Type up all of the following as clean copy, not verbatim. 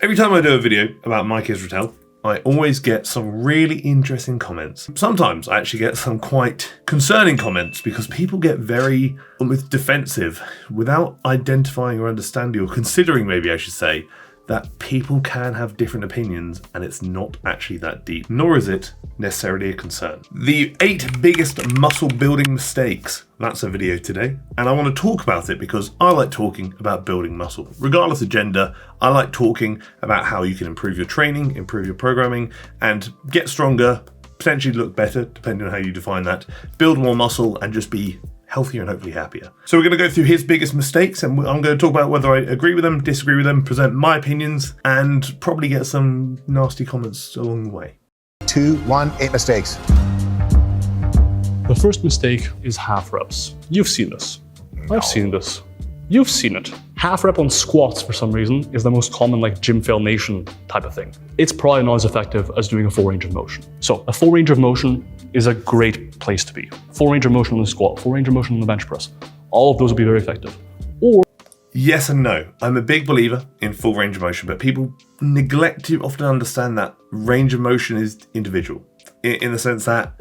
Every time I do a video about my kids' health, I always get some really interesting comments. Sometimes I actually get some quite concerning comments because people get very almost defensive without identifying or understanding, or considering maybe I should say, that people can have different opinions and it's not actually that deep, nor is it necessarily a concern. The 8 biggest muscle building mistakes. That's a video today. And I want to talk about it because I like talking about building muscle. Regardless of gender, I like talking about how you can improve your training, improve your programming, and get stronger, potentially look better, depending on how you define that, build more muscle, and just be healthier and hopefully happier. So we're going to go through his biggest mistakes, and I'm going to talk about whether I agree with them, disagree with them, present my opinions, and probably get some nasty comments along the way. 2, 1, 8 mistakes. The first mistake is half reps. You've seen this. I've seen this. You've seen it. Half rep on squats for some reason is the most common like gym fail nation type of thing. It's probably not as effective as doing a full range of motion. So a full range of motion is a great place to be. Full range of motion on the squat, full range of motion on the bench press. All of those will be very effective. Or yes and no. I'm a big believer in full range of motion, but people neglect to often understand that range of motion is individual in the sense that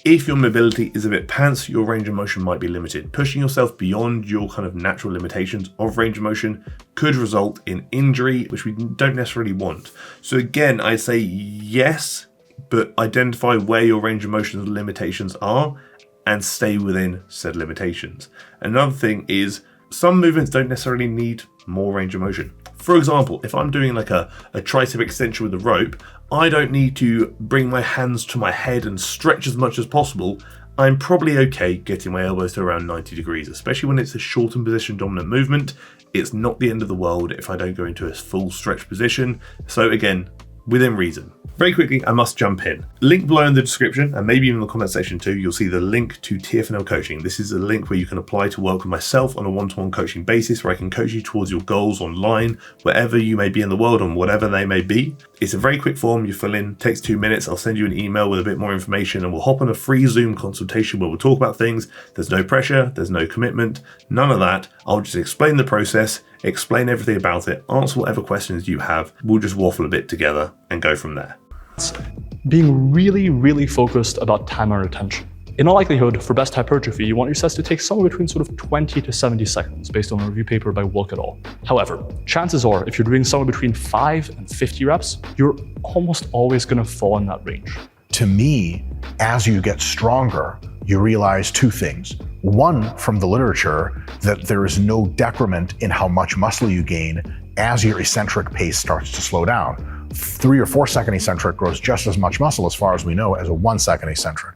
if your mobility is a bit pants, your range of motion might be limited. Pushing yourself beyond your kind of natural limitations of range of motion could result in injury, which we don't necessarily want. So again, I say yes, but identify where your range of motion limitations are and stay within said limitations. Another thing is some movements don't necessarily need more range of motion. For example, if I'm doing like a tricep extension with a rope, I don't need to bring my hands to my head and stretch as much as possible. I'm probably okay getting my elbows to around 90 degrees, especially when it's a shortened position dominant movement. It's not the end of the world if I don't go into a full stretch position. So again, within reason. Very quickly, I must jump in. Link below in the description, and maybe even in the comment section too, you'll see the link to TFNL coaching. This is a link where you can apply to work with myself on a one-to-one coaching basis, where I can coach you towards your goals online, wherever you may be in the world and whatever they may be. It's a very quick form you fill in, takes 2 minutes. I'll send you an email with a bit more information and we'll hop on a free Zoom consultation where we'll talk about things. There's no pressure, there's no commitment, none of that. I'll just explain the process, explain everything about it, answer whatever questions you have. We'll just waffle a bit together and go from there. being really focused about time and retention. In all likelihood, for best hypertrophy, you want your sets to take somewhere between sort of 20 to 70 seconds based on a review paper by Wilk et al. However, chances are if you're doing somewhere between 5 and 50 reps, you're almost always going to fall in that range. To me, as you get stronger, you realize 2 things. One, from the literature, that there is no decrement in how much muscle you gain as your eccentric pace starts to slow down. 3 or 4 second eccentric grows just as much muscle, as far as we know, as a 1 second eccentric.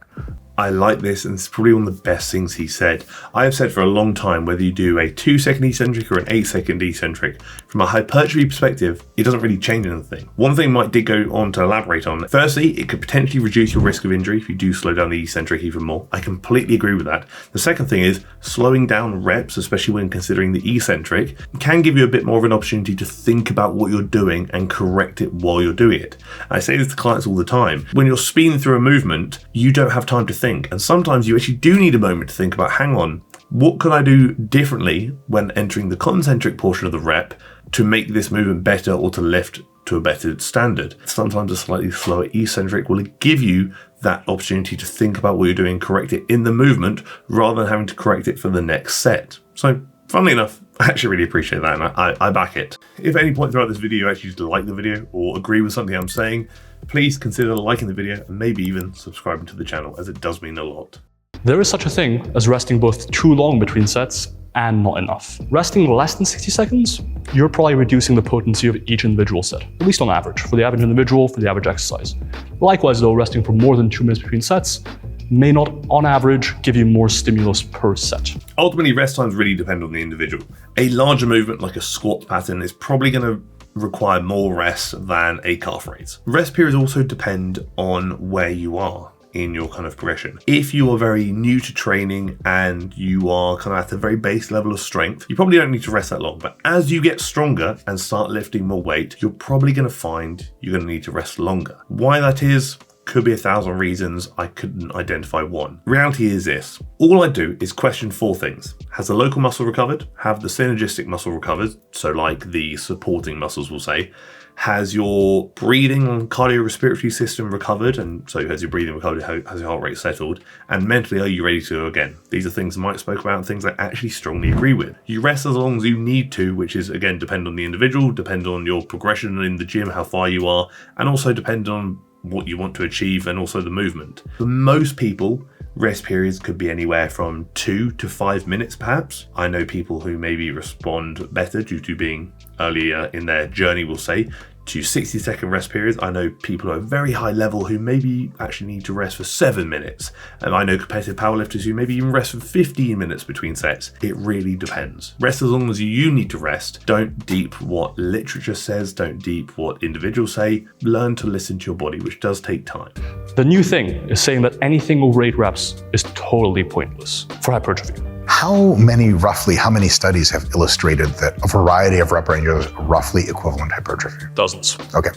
I like this, and it's probably one of the best things he said. I have said for a long time, whether you do a 2 second eccentric or an 8 second eccentric, from a hypertrophy perspective, it doesn't really change anything. One thing Mike did go on to elaborate on. Firstly, it could potentially reduce your risk of injury if you do slow down the eccentric even more. I completely agree with that. The second thing is slowing down reps, especially when considering the eccentric, can give you a bit more of an opportunity to think about what you're doing and correct it while you're doing it. I say this to clients all the time. When you're speeding through a movement, you don't have time to think. And sometimes you actually do need a moment to think about, hang on, what could I do differently when entering the concentric portion of the rep to make this movement better or to lift to a better standard? Sometimes a slightly slower eccentric will give you that opportunity to think about what you're doing, correct it in the movement rather than having to correct it for the next set. So funnily enough, I actually really appreciate that, and I back it. If at any point throughout this video you actually just like the video or agree with something I'm saying, please consider liking the video and maybe even subscribing to the channel, as it does mean a lot. There is such a thing as resting both too long between sets and not enough. Resting less than 60 seconds, you're probably reducing the potency of each individual set, at least on average, for the average individual, for the average exercise. Likewise though, resting for more than 2 minutes between sets may not, on average, give you more stimulus per set. Ultimately, rest times really depend on the individual. A larger movement like a squat pattern is probably going to require more rest than a calf raise. Rest periods also depend on where you are in your kind of progression. If you are very new to training and you are kind of at a very base level of strength, you probably don't need to rest that long. But as you get stronger and start lifting more weight, you're probably going to find you're going to need to rest longer. Why that is could be 1,000 reasons. I couldn't identify one. Reality is this: all I do is question 4 things. Has the local muscle recovered? Have the synergistic muscle recovered? So like the supporting muscles, we'll say. Has your breathing and cardiorespiratory system recovered? And so has your breathing recovered? Has your heart rate settled? And mentally, are you ready to go again? These are things Mike spoke about and things I actually strongly agree with. You rest as long as you need to, which is, again, depend on the individual, depend on your progression in the gym, how far you are, and also depend on what you want to achieve and also the movement. For most people, rest periods could be anywhere from 2 to 5 minutes perhaps. I know people who maybe respond better due to being earlier in their journey, we'll say, to 60-second rest periods. I know people who are very high level who maybe actually need to rest for 7 minutes. And I know competitive powerlifters who maybe even rest for 15 minutes between sets. It really depends. Rest as long as you need to rest. Don't deep what literature says. Don't deep what individuals say. Learn to listen to your body, which does take time. The new thing is saying that anything over 8 reps is totally pointless for hypertrophy. How many studies have illustrated that a variety of rep ranges are roughly equivalent hypertrophy? Dozens. Okay.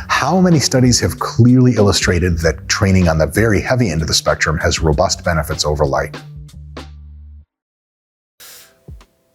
How many studies have clearly illustrated that training on the very heavy end of the spectrum has robust benefits over light?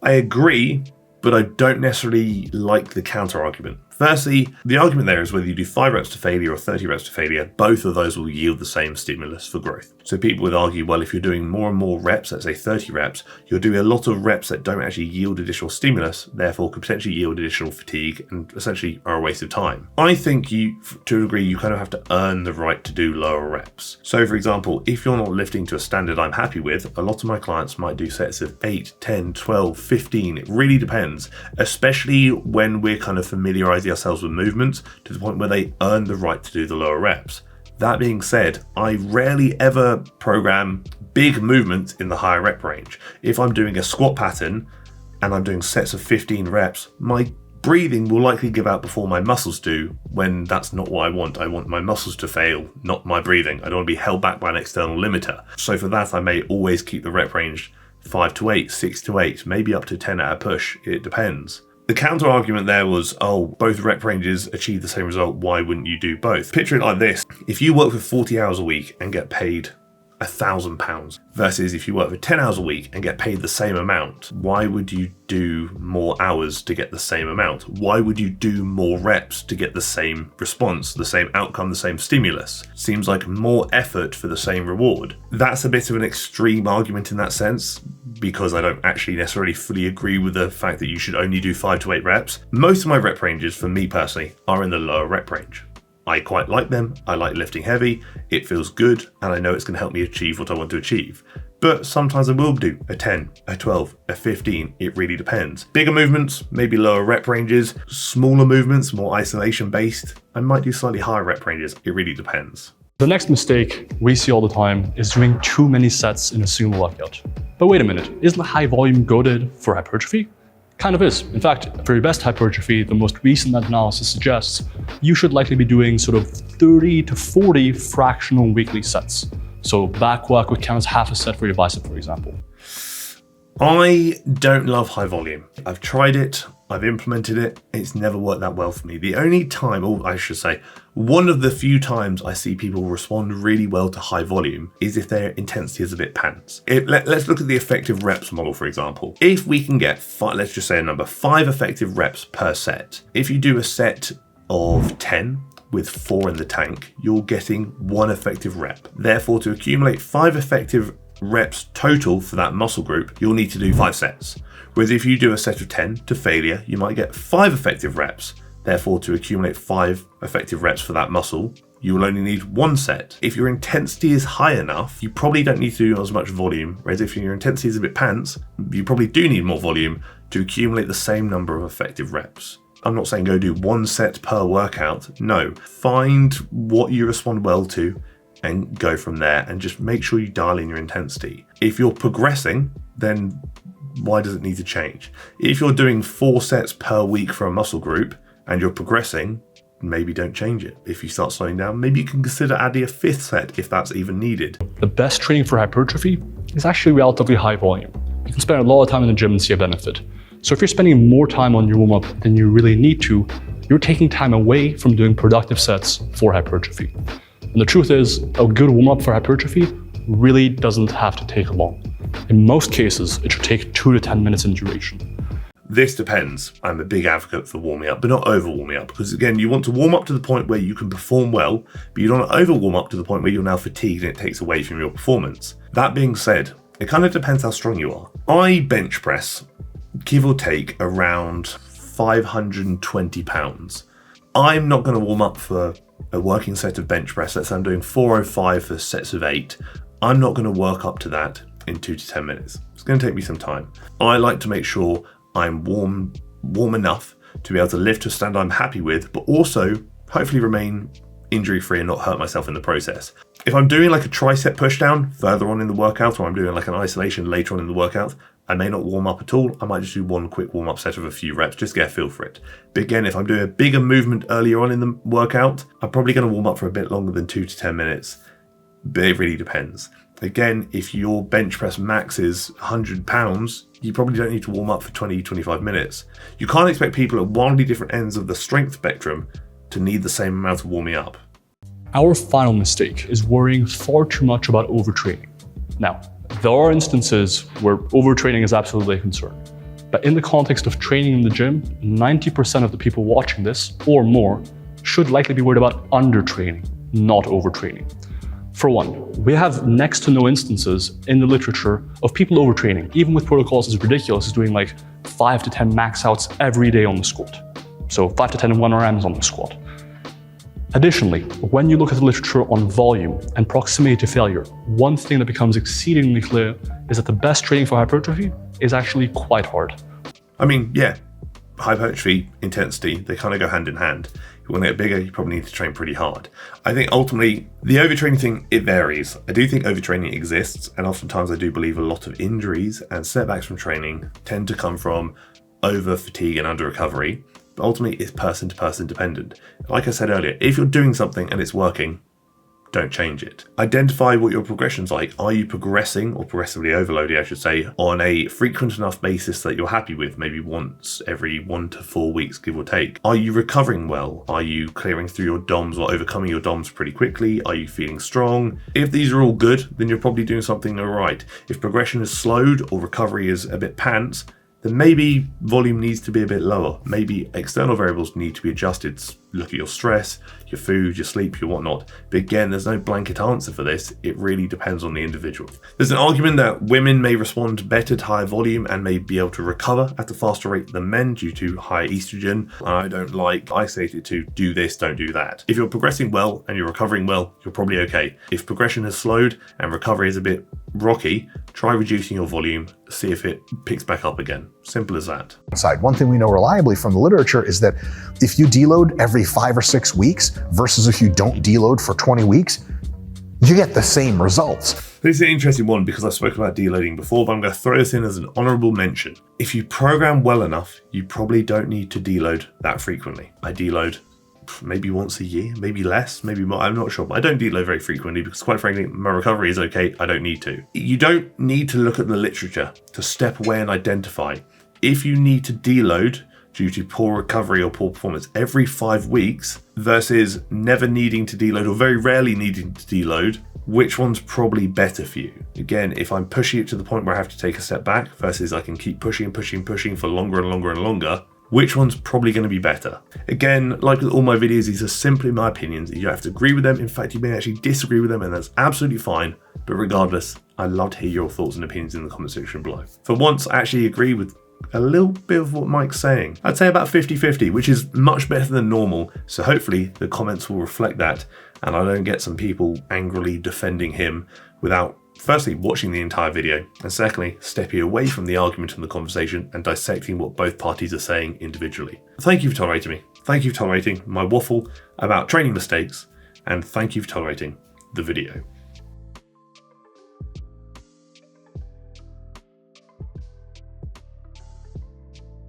I agree, but I don't necessarily like the counter argument. Firstly, the argument there is whether you do 5 reps to failure or 30 reps to failure, both of those will yield the same stimulus for growth. So people would argue, well, if you're doing more and more reps, let's say 30 reps, you're doing a lot of reps that don't actually yield additional stimulus, therefore could potentially yield additional fatigue and essentially are a waste of time. I think to a degree, you kind of have to earn the right to do lower reps. So for example, if you're not lifting to a standard I'm happy with, a lot of my clients might do sets of 8, 10, 12, 15. It really depends, especially when we're kind of familiarizing ourselves with movements to the point where they earn the right to do the lower reps. That being said, I rarely ever program big movements in the higher rep range. If I'm doing a squat pattern and I'm doing sets of 15 reps, my breathing will likely give out before my muscles do, when that's not what I want. I want my muscles to fail, not my breathing. I don't want to be held back by an external limiter. So for that, I may always keep the rep range 5 to 8, 6 to 8, maybe up to 10 at a push. It depends. The counter argument there was, oh, both rep ranges achieve the same result, why wouldn't you do both? Picture it like this: if you work for 40 hours a week and get paid £1,000 versus if you work for 10 hours a week and get paid the same amount, why would you do more hours to get the same amount? Why would you do more reps to get the same response, the same outcome, the same stimulus? Seems like more effort for the same reward. That's a bit of an extreme argument in that sense, because I don't actually necessarily fully agree with the fact that you should only do 5 to 8 reps. Most of my rep ranges, for me personally, are in the lower rep range. I quite like them. I like lifting heavy. It feels good, and I know it's going to help me achieve what I want to achieve. But sometimes I will do a 10, a 12, a 15. It really depends. Bigger movements, maybe lower rep ranges. Smaller movements, more isolation based, I might do slightly higher rep ranges. It really depends. The next mistake we see all the time is doing too many sets in a single workout. But wait a minute, isn't high volume goated for hypertrophy? Kind of is. In fact, for your best hypertrophy, the most recent analysis suggests you should likely be doing sort of 30 to 40 fractional weekly sets. So back work would count as half a set for your bicep, for example. I don't love high volume. I've tried it, I've implemented it, it's never worked that well for me. The only time, or I should say, one of the few times I see people respond really well to high volume is if their intensity is a bit pants. Let's look at the effective reps model, for example. If we can get, let's just say a number, 5 effective reps per set. If you do a set of 10 with 4 in the tank, you're getting 1 effective rep. Therefore, to accumulate 5 effective reps total for that muscle group, you'll need to do 5 sets. Whereas if you do a set of 10 to failure, you might get 5 effective reps. Therefore, to accumulate 5 effective reps for that muscle, you will only need 1 set. If your intensity is high enough, you probably don't need to do as much volume. Whereas if your intensity is a bit pants, you probably do need more volume to accumulate the same number of effective reps. I'm not saying go do 1 set per workout. No, find what you respond well to and go from there, and just make sure you dial in your intensity. If you're progressing, then why does it need to change? If you're doing 4 sets per week for a muscle group and you're progressing, maybe don't change it. If you start slowing down, maybe you can consider adding a 5th set if that's even needed. The best training for hypertrophy is actually relatively high volume. You can spend a lot of time in the gym and see a benefit. So if you're spending more time on your warm-up than you really need to, you're taking time away from doing productive sets for hypertrophy. And the truth is, a good warm-up for hypertrophy really doesn't have to take long. In most cases, it should take 2 to 10 minutes in duration. This depends. I'm a big advocate for warming up, but not over warming up, because again, you want to warm up to the point where you can perform well, but you don't want to over warm up to the point where you're now fatigued and it takes away from your performance. That being said, it kind of depends how strong you are. I bench press, give or take, around 520 pounds. I'm not going to warm up for a working set of bench press. Let's say I'm doing 405 for sets of 8. I'm not going to work up to that in 2 to 10 minutes. It's going to take me some time. I like to make sure I'm warm enough to be able to lift to a stand I'm happy with, but also hopefully remain injury free and not hurt myself in the process. If I'm doing like a tricep push down further on in the workout, or I'm doing like an isolation later on in the workout, I may not warm up at all. I might just do one quick warm up set of a few reps, just get a feel for it. But again, if I'm doing a bigger movement earlier on in the workout, I'm probably going to warm up for a bit longer than 2 to 10 minutes. But it really depends. Again, if your bench press max is 100 pounds, you probably don't need to warm up for 20-25 minutes. You can't expect people at wildly different ends of the strength spectrum to need the same amount of warming up. Our final mistake is worrying far too much about overtraining. Now, there are instances where overtraining is absolutely a concern. But in the context of training in the gym, 90% of the people watching this, or more, should likely be worried about undertraining, not overtraining. For one, we have next to no instances in the literature of people overtraining, even with protocols as ridiculous as doing like 5 to 10 max outs every day on the squat. So 5 to 10 1RMs on the squat. Additionally, when you look at the literature on volume and proximity to failure, one thing that becomes exceedingly clear is that the best training for hypertrophy is actually quite hard. I mean, yeah, hypertrophy, intensity, they kind of go hand in hand. If you want to get bigger, you probably need to train pretty hard. I think ultimately, the overtraining thing, it varies. I do think overtraining exists, and oftentimes I do believe a lot of injuries and setbacks from training tend to come from over fatigue and under recovery. But ultimately, it's person to person dependent. Like I said earlier, if you're doing something and it's working, don't change it. Identify what your progression's like. Are you progressing, or progressively overloading, I should say, on a frequent enough basis that you're happy with, maybe once every 1 to 4 weeks, give or take? Are you recovering well? Are you clearing through your DOMs or overcoming your DOMs pretty quickly? Are you feeling strong? If these are all good, then you're probably doing something all right. If progression is slowed or recovery is a bit pants, then maybe volume needs to be a bit lower. Maybe external variables need to be adjusted. Look at your stress, your food, your sleep, your whatnot. But again, there's no blanket answer for this. It really depends on the individual. There's an argument that women may respond better to higher volume and may be able to recover at a faster rate than men due to higher estrogen. I don't like isolated to do this, don't do that. If you're progressing well and you're recovering well, you're probably okay. If progression has slowed and recovery is a bit rocky, try reducing your volume, see if it picks back up again. Simple as that. One thing we know reliably from the literature is that if you deload every 5 or 6 weeks versus if you don't deload for 20 weeks, you get the same results. This is an interesting one because I've spoken about deloading before, but I'm going to throw this in as an honorable mention. If you program well enough, you probably don't need to deload that frequently. I deload maybe once a year, maybe less, maybe more, I'm not sure, but I don't deload very frequently because quite frankly, my recovery is okay, I don't need to. You don't need to look at the literature to step away and identify. If you need to deload due to poor recovery or poor performance every 5 weeks versus never needing to deload or very rarely needing to deload, which one's probably better for you? Again, if I'm pushing it to the point where I have to take a step back versus I can keep pushing for longer and longer and longer, which one's probably going to be better? Again, like with all my videos, these are simply my opinions. You don't have to agree with them. In fact, you may actually disagree with them, and that's absolutely fine. But regardless, I'd love to hear your thoughts and opinions in the comment section below. For once, I actually agree with a little bit of what Mike's saying. I'd say about 50-50, which is much better than normal. So hopefully the comments will reflect that, and I don't get some people angrily defending him without firstly watching the entire video, and secondly stepping away from the argument and the conversation and dissecting what both parties are saying individually. Thank you for tolerating me. Thank you for tolerating my waffle about training mistakes, and thank you for tolerating the video.